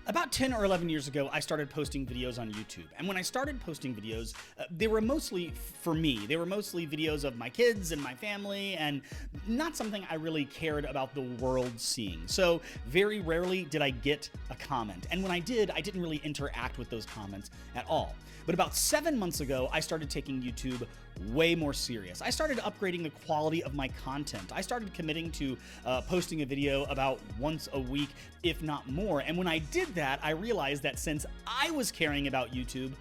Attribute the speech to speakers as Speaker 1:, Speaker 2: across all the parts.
Speaker 1: About 10 or 11 years ago, I started posting videos on YouTube. And when I started posting videos, they were mostly for me. They were mostly videos of my kids and my family, and not something I really cared about the world seeing. So very rarely did I get a comment. And when I did, I didn't really interact with those comments at all. But about 7 months ago, I started taking YouTube way more serious. I started upgrading the quality of my content. I started committing to posting a video about once a week, if not more. And when I did that, I realized that since I was caring about YouTube,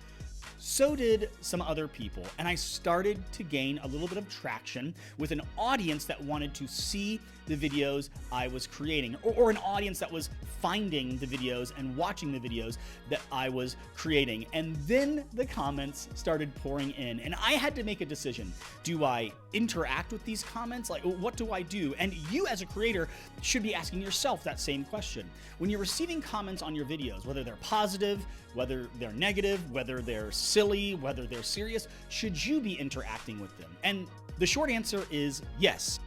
Speaker 1: so did some other people, and I started to gain a little bit of traction with an audience that wanted to see the videos I was creating, or an audience that was finding the videos and watching the videos that I was creating. And then the comments started pouring in, and I had to make a decision. Do I interact with these comments? Like, what do I do? And you as a creator should be asking yourself that same question. When you're receiving comments on your videos, whether they're positive, whether they're negative, whether they're silly, whether they're serious, should you be interacting with them? And the short answer is yes.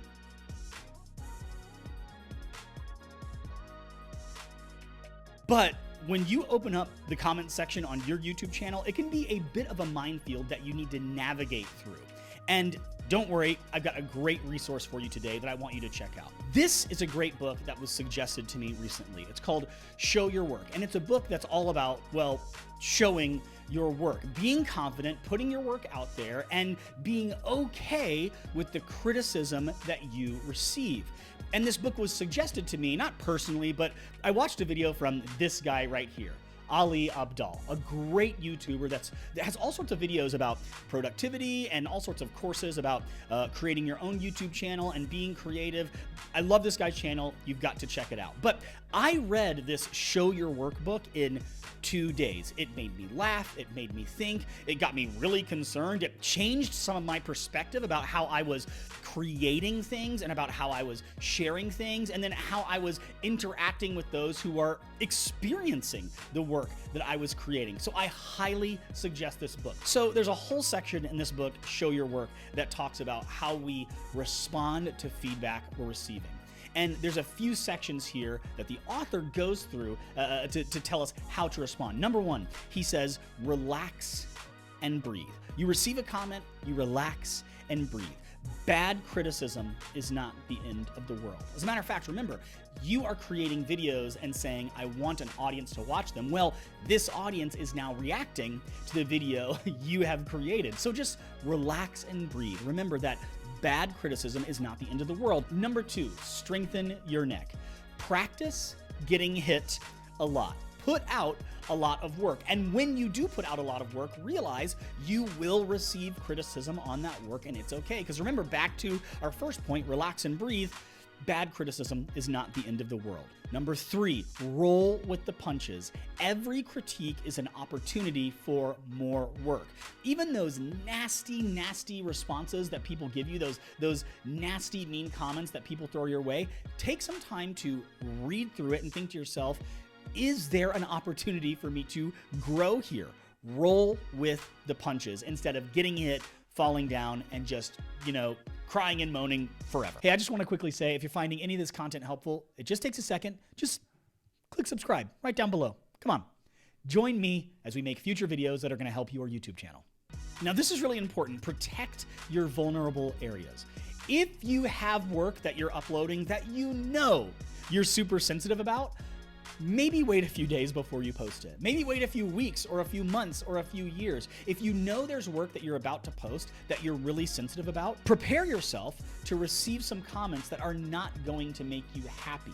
Speaker 1: But when you open up the comment section on your YouTube channel, it can be a bit of a minefield that you need to navigate through. And don't worry, I've got a great resource for you today that I want you to check out. This is a great book that was suggested to me recently. It's called Show Your Work, and it's a book that's all about, well, showing your work, being confident, putting your work out there, and being okay with the criticism that you receive. And this book was suggested to me, not personally, but I watched a video from this guy right here, Abdaal, a great YouTuber that has all sorts of videos about productivity and all sorts of courses about creating your own YouTube channel and being creative. I love this guy's channel. You've got to check it out. But I read this Show Your Work book in 2 days. It made me laugh. It made me think. It got me really concerned. It changed some of my perspective about how I was creating things and about how I was sharing things, and then how I was interacting with those who are experiencing the work that I was creating. So I highly suggest this book. So there's a whole section in this book, Show Your Work, that talks about how we respond to feedback we're receiving. And there's a few sections here that the author goes through to tell us how to respond. Number one, he says, relax and breathe. You receive a comment, you relax and breathe. Bad criticism is not the end of the world. As a matter of fact, remember, you are creating videos and saying, I want an audience to watch them. Well, this audience is now reacting to the video you have created. So just relax and breathe. Remember that bad criticism is not the end of the world. Number two, strengthen your neck. Practice getting hit a lot. Put out a lot of work. And when you do put out a lot of work, realize you will receive criticism on that work, and it's okay. Because remember, back to our first point, relax and breathe. Bad criticism is not the end of the world. Number three, roll with the punches. Every critique is an opportunity for more work. Even those nasty, nasty responses that people give you, those nasty, mean comments that people throw your way, take some time to read through it and think to yourself, is there an opportunity for me to grow here? Roll with the punches instead of getting hit, falling down, and just, crying and moaning forever. Hey, I just want to quickly say, if you're finding any of this content helpful, it just takes a second. Just click subscribe right down below. Come on. Join me as we make future videos that are going to help your YouTube channel. Now, this is really important. Protect your vulnerable areas. If you have work that you're uploading that you're super sensitive about, maybe wait a few days before you post it. Maybe wait a few weeks or a few months or a few years. If you know there's work that you're about to post that you're really sensitive about, prepare yourself to receive some comments that are not going to make you happy.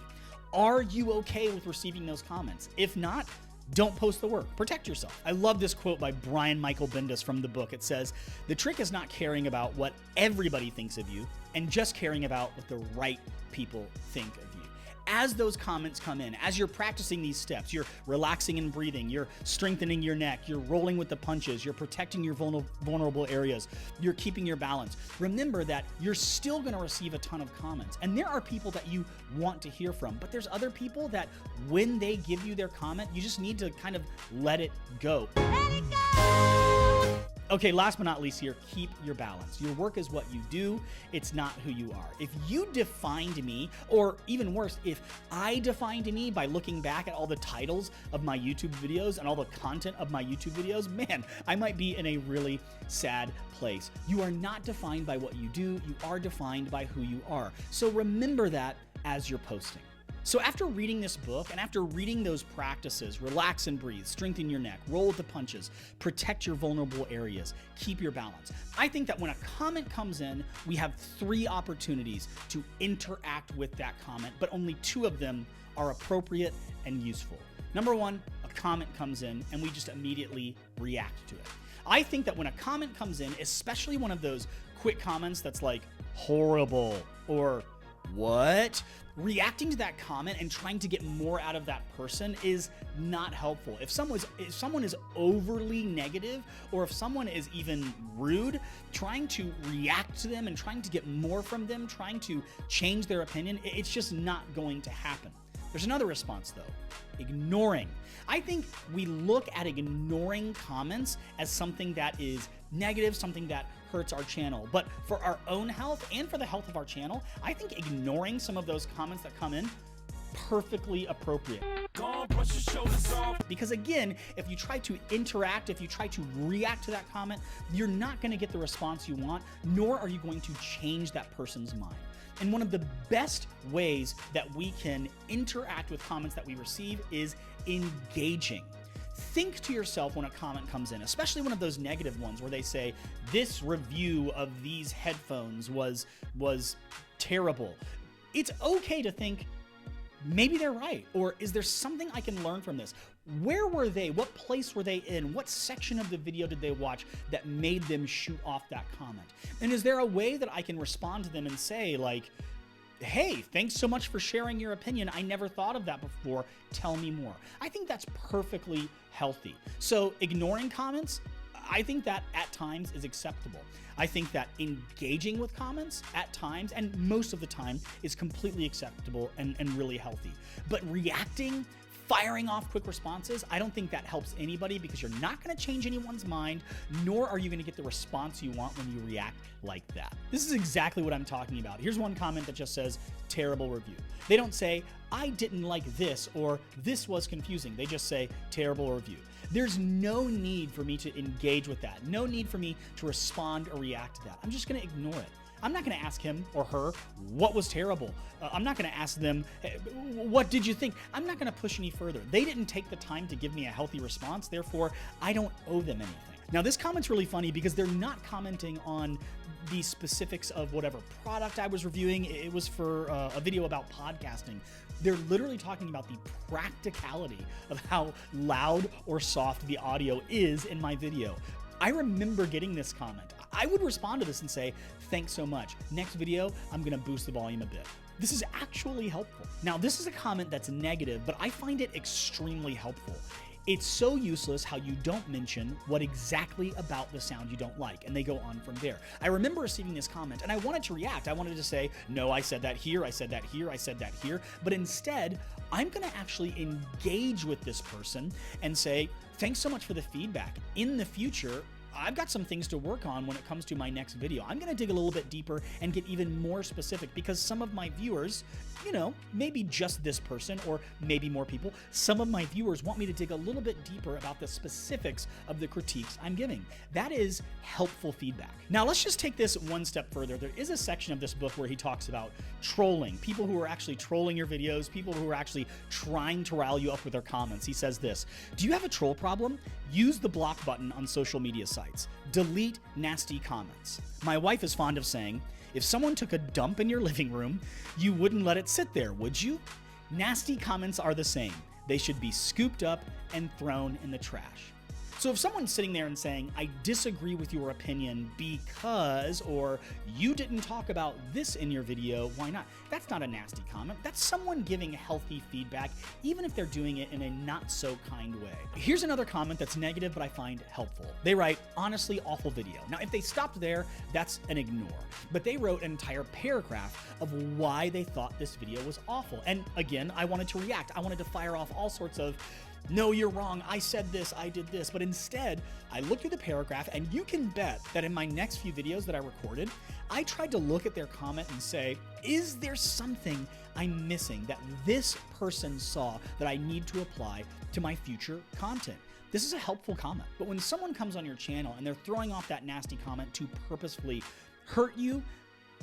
Speaker 1: Are you okay with receiving those comments? If not, don't post the work. Protect yourself. I love this quote by Brian Michael Bendis from the book. It says, the trick is not caring about what everybody thinks of you and just caring about what the right people think of you. As those comments come in, as you're practicing these steps, you're relaxing and breathing, you're strengthening your neck, you're rolling with the punches, you're protecting your vulnerable areas, you're keeping your balance. Remember that you're still going to receive a ton of comments. And there are people that you want to hear from, but there's other people that when they give you their comment, you just need to kind of let it go. Let it go! Okay, last but not least here, keep your balance. Your work is what you do, it's not who you are. If you defined me, or even worse, if I defined me by looking back at all the titles of my YouTube videos and all the content of my YouTube videos, man, I might be in a really sad place. You are not defined by what you do, you are defined by who you are. So remember that as you're posting. So after reading this book and after reading those practices, relax and breathe, strengthen your neck, roll with the punches, protect your vulnerable areas, keep your balance. I think that when a comment comes in, we have 3 opportunities to interact with that comment, but only 2 of them are appropriate and useful. Number 1, a comment comes in and we just immediately react to it. I think that when a comment comes in, especially one of those quick comments that's like horrible or what? Reacting to that comment and trying to get more out of that person is not helpful. If someone is overly negative, or if someone is even rude, trying to react to them and trying to get more from them, trying to change their opinion, it's just not going to happen. There's another response though, ignoring. I think we look at ignoring comments as something that is negative, something that hurts our channel. But for our own health and for the health of our channel, I think ignoring some of those comments that come in, perfectly appropriate. Because again, if you try to interact, if you try to react to that comment, you're not going to get the response you want, nor are you going to change that person's mind. And one of the best ways that we can interact with comments that we receive is engaging. Think to yourself when a comment comes in, especially one of those negative ones where they say, this review of these headphones was terrible. It's okay to think, maybe they're right, or is there something I can learn from this? Where were they? What place were they in? What section of the video did they watch that made them shoot off that comment? And is there a way that I can respond to them and say, like, hey, thanks so much for sharing your opinion. I never thought of that before. Tell me more. I think that's perfectly healthy. So ignoring comments, I think that at times is acceptable. I think that engaging with comments at times, and most of the time, is completely acceptable and really healthy. But reacting, firing off quick responses, I don't think that helps anybody, because you're not going to change anyone's mind, nor are you going to get the response you want when you react like that. This is exactly what I'm talking about. Here's one comment that just says, terrible review. They don't say, I didn't like this, or this was confusing. They just say, terrible review. There's no need for me to engage with that. No need for me to respond or react to that. I'm just going to ignore it. I'm not going to ask him or her what was terrible. I'm not going to ask them, hey, what did you think? I'm not going to push any further. They didn't take the time to give me a healthy response. Therefore, I don't owe them anything. Now, this comment's really funny because they're not commenting on the specifics of whatever product I was reviewing. It was for a video about podcasting. They're literally talking about the practicality of how loud or soft the audio is in my video. I remember getting this comment. I would respond to this and say, thanks so much. Next video, I'm going to boost the volume a bit. This is actually helpful. Now, this is a comment that's negative, but I find it extremely helpful. It's so useless how you don't mention what exactly about the sound you don't like, and they go on from there. I remember receiving this comment, and I wanted to react. I wanted to say, no, I said that here, I said that here, I said that here. But instead, I'm going to actually engage with this person and say, thanks so much for the feedback. In the future, I've got some things to work on when it comes to my next video. I'm going to dig a little bit deeper and get even more specific, because some of my viewers, maybe just this person or maybe more people, some of my viewers want me to dig a little bit deeper about the specifics of the critiques I'm giving. That is helpful feedback. Now, let's just take this one step further. There is a section of this book where he talks about trolling, people who are actually trolling your videos, people who are actually trying to rile you up with their comments. He says this, do you have a troll problem? Use the block button on social media sites. Delete nasty comments. My wife is fond of saying, if someone took a dump in your living room, you wouldn't let it sit there, would you? Nasty comments are the same. They should be scooped up and thrown in the trash. So if someone's sitting there and saying, I disagree with your opinion because, or you didn't talk about this in your video, why not? That's not a nasty comment. That's someone giving healthy feedback, even if they're doing it in a not so kind way. Here's another comment that's negative, but I find helpful. They write, honestly, awful video. Now, if they stopped there, that's an ignore. But they wrote an entire paragraph of why they thought this video was awful. And again, I wanted to react. I wanted to fire off all sorts of no, you're wrong, I said this, I did this. But instead, I looked through the paragraph, and you can bet that in my next few videos that I recorded, I tried to look at their comment and say, is there something I'm missing that this person saw that I need to apply to my future content? This is a helpful comment. But when someone comes on your channel and they're throwing off that nasty comment to purposefully hurt you,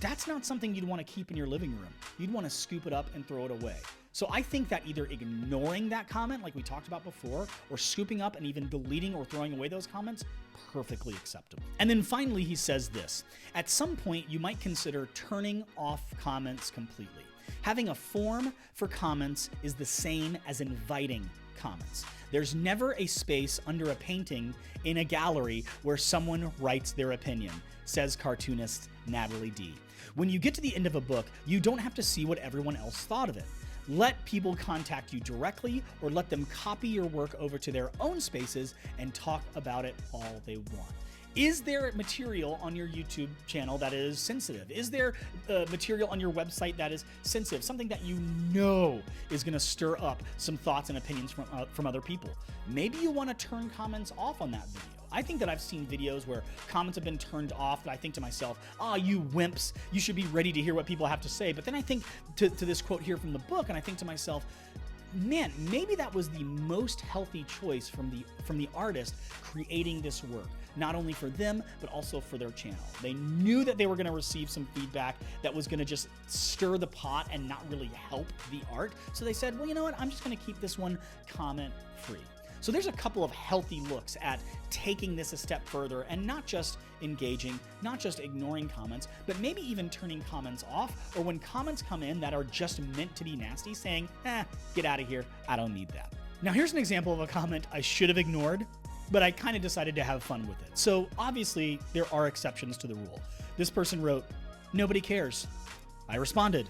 Speaker 1: that's not something you'd want to keep in your living room. You'd want to scoop it up and throw it away. So I think that either ignoring that comment like we talked about before, or scooping up and even deleting or throwing away those comments, perfectly acceptable. And then finally, he says this: at some point, you might consider turning off comments completely. Having a form for comments is the same as inviting comments. There's never a space under a painting in a gallery where someone writes their opinion, says cartoonist Natalie D. When you get to the end of a book, you don't have to see what everyone else thought of it. Let people contact you directly, or let them copy your work over to their own spaces and talk about it all they want. Is there material on your YouTube channel that is sensitive? Is there material on your website that is sensitive? Something that you know is going to stir up some thoughts and opinions from other people. Maybe you want to turn comments off on that video. I think that I've seen videos where comments have been turned off that I think to myself, you wimps, you should be ready to hear what people have to say. But then I think to this quote here from the book, and I think to myself, man, maybe that was the most healthy choice from the artist creating this work, not only for them, but also for their channel. They knew that they were going to receive some feedback that was going to just stir the pot and not really help the art. So they said, well, you know what? I'm just going to keep this one comment free. So there's a couple of healthy looks at taking this a step further and not just engaging, not just ignoring comments, but maybe even turning comments off, or when comments come in that are just meant to be nasty, saying, get out of here, I don't need that. Now here's an example of a comment I should have ignored, but I kind of decided to have fun with it. So obviously there are exceptions to the rule. This person wrote, nobody cares. I responded,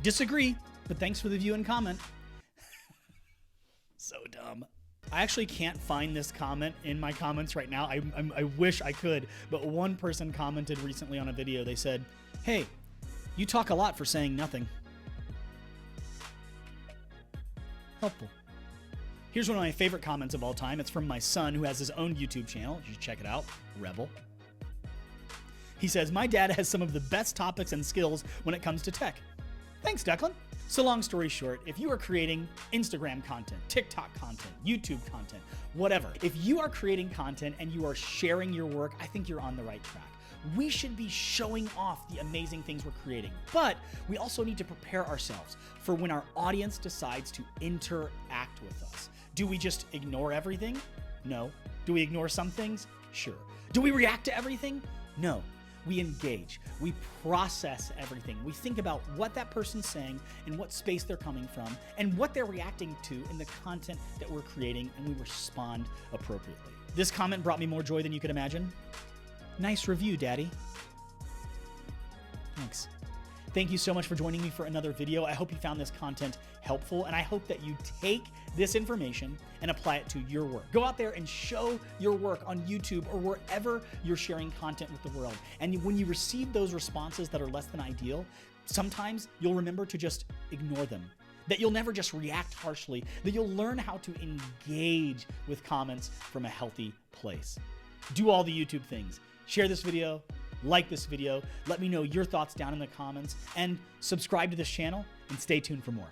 Speaker 1: disagree, but thanks for the view and comment. So dumb. I actually can't find this comment in my comments right now. I wish I could, but one person commented recently on a video. They said, hey, you talk a lot for saying nothing. Helpful. Here's one of my favorite comments of all time. It's from my son, who has his own YouTube channel. You should check it out, Rebel. He says, my dad has some of the best topics and skills when it comes to tech. Thanks, Declan. So long story short, if you are creating Instagram content, TikTok content, YouTube content, whatever, if you are creating content and you are sharing your work, I think you're on the right track. We should be showing off the amazing things we're creating, but we also need to prepare ourselves for when our audience decides to interact with us. Do we just ignore everything? No. Do we ignore some things? Sure. Do we react to everything? No. We engage, we process everything. We think about what that person's saying and what space they're coming from and what they're reacting to in the content that we're creating, and we respond appropriately. This comment brought me more joy than you could imagine. Nice review, Daddy. Thanks. Thank you so much for joining me for another video. I hope you found this content helpful, and I hope that you take this information and apply it to your work. Go out there and show your work on YouTube or wherever you're sharing content with the world. And when you receive those responses that are less than ideal, sometimes you'll remember to just ignore them. That you'll never just react harshly, that you'll learn how to engage with comments from a healthy place. Do all the YouTube things. Share this video, like this video, let me know your thoughts down in the comments, and subscribe to this channel and stay tuned for more.